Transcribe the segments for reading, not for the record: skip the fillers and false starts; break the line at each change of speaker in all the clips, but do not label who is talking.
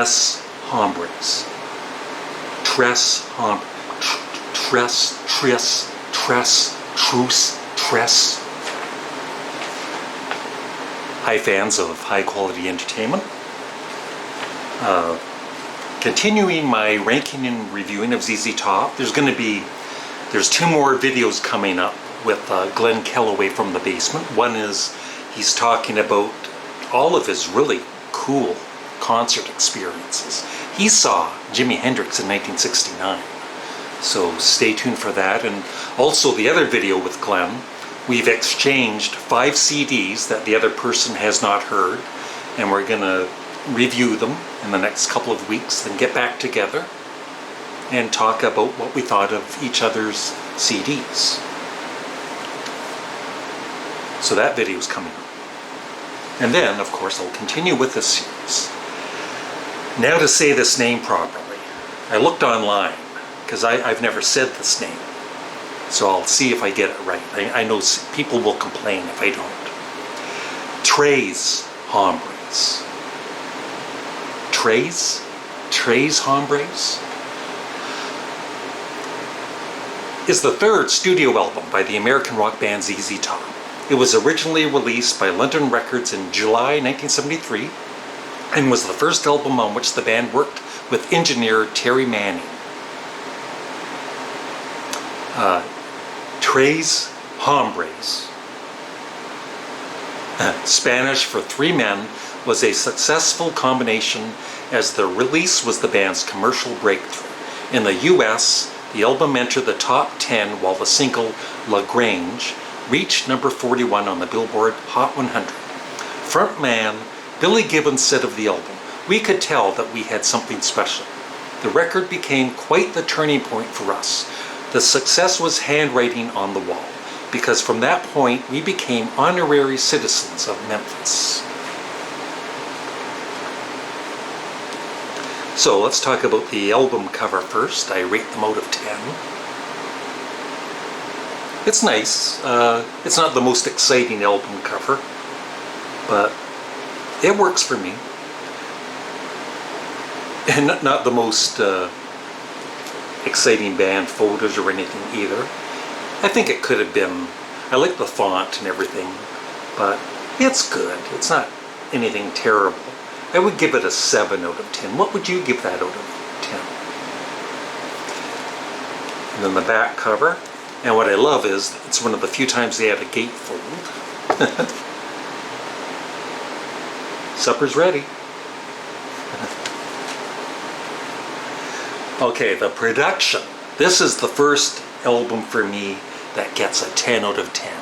Tres Hombres. Tres Hombres. Tres. Hi fans of high quality entertainment. Continuing my ranking and reviewing of ZZ Top, there's two more videos coming up with Glenn Kellaway from the basement. One is he's talking about all of his really cool concert experiences. He saw Jimi Hendrix in 1969. So stay tuned for that. And also the other video with Glenn, we've exchanged 5 CDs that the other person has not heard, and we're going to review them in the next couple of weeks, then get back together and talk about what we thought of each other's CDs. So that video is coming up. And then, of course, I'll continue with this series. Now to say this name properly. I looked online, because I've never said this name. So I'll see if I get it right. I know people will complain if I don't. Tres Hombres. Tres Hombres is the third studio album by the American rock band ZZ Top. It was originally released by London Records in July 1973 and was the first album on which the band worked with engineer Terry Manning. Tres Hombres, Spanish for three men, was a successful combination as the release was the band's commercial breakthrough. In the US, the album entered the top 10 while the single La Grange reached number 41 on the Billboard Hot 100. Frontman Billy Gibbons said of the album, "We could tell that we had something special. The record became quite the turning point for us. The success was handwriting on the wall, because from that point we became honorary citizens of Memphis." So let's talk about the album cover first. I rate them out of 10. It's nice. It's not the most exciting album cover, but it works for me. And not the most exciting band photos or anything either. I think it could have been, I like the font and everything, but it's good. It's not anything terrible. I would give it a 7 out of 10. What would you give that out of 10? And then the back cover. And what I love is, it's one of the few times they had a gatefold. Supper's ready. Okay, the production. This is the first album for me that gets a 10 out of 10.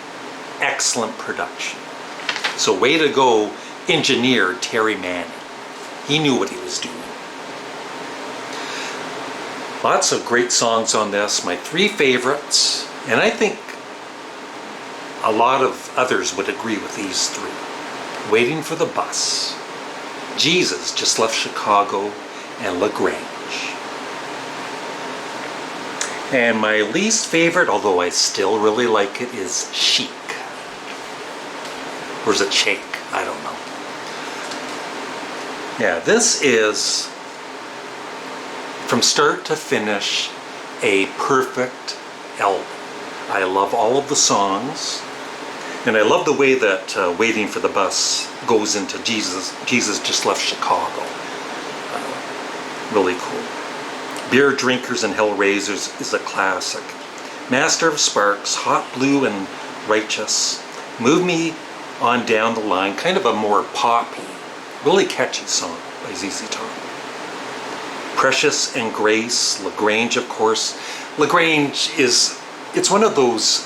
Excellent production. So way to go, engineer Terry Manning. He knew what he was doing. Lots of great songs on this. My 3 favorites, and I think a lot of others would agree with these 3. Waiting for the Bus, Jesus Just Left Chicago, and La Grange. And my least favorite, although I still really like it, is Chic. Or is it Shake? I don't know. Yeah, this is, from start to finish, a perfect album. I love all of the songs, and I love the way that Waiting for the Bus goes into Jesus Just Left Chicago. Really cool. Beer Drinkers and Hellraisers is a classic. Master of Sparks, Hot Blue and Righteous, Move Me On Down the Line, kind of a more poppy, really catchy song by ZZ Top. Precious and Grace, La Grange, of course. La Grange is, it's one of those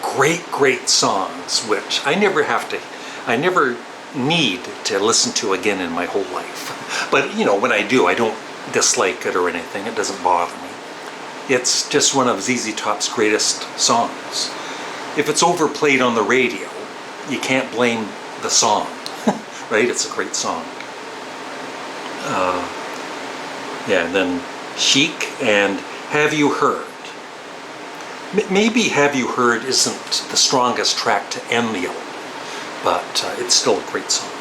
great songs which I never need to listen to again in my whole life. But you know, when I do, I don't dislike it or anything. It doesn't bother me. It's just one of ZZ Top's greatest songs. If it's overplayed on the radio, you can't blame the song, right? It's a great song. Yeah, and then Chic and Have You Heard. Maybe Have You Heard isn't the strongest track to end the album, but it's still a great song.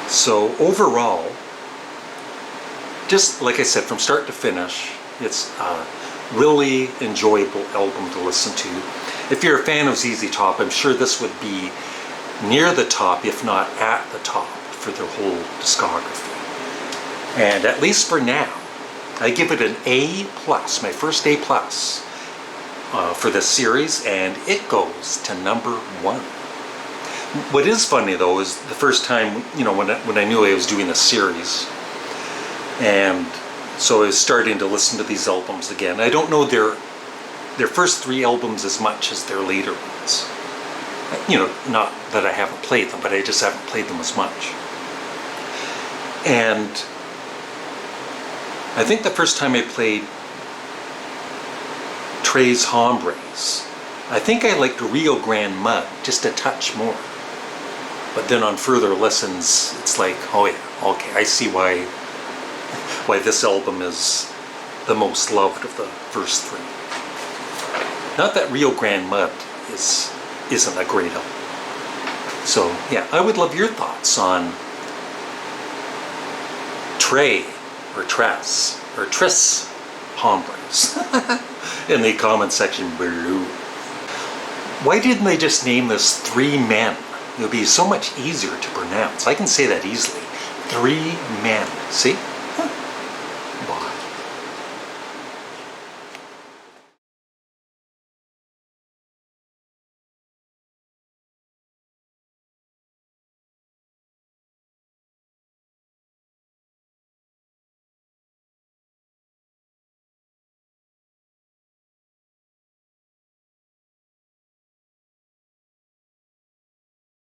So overall, just like I said, from start to finish, it's a really enjoyable album to listen to. If you're a fan of ZZ Top, I'm sure this would be near the top, if not at the top, for their whole discography. And at least for now, I give it an A+, my first A+, for this series, and it goes to number 1. What is funny though is the first time, you know, when I knew I was doing a series, and so I was starting to listen to these albums again. I don't know their first 3 albums as much as their later ones. You know, not that I haven't played them, but I just haven't played them as much. And I think the first time I played Trey's Hombres, I think I liked Rio Grande Mud just a touch more. But then on further listens, it's like, oh yeah, okay, I see why this album is the most loved of the first 3. Not that Rio Grande Mud isn't a great album. So yeah, I would love your thoughts on Trey or Tress or Tris Hombres in the comment section below. Why didn't they just name this 3 Men? It would be so much easier to pronounce. I can say that easily. 3 Men. See?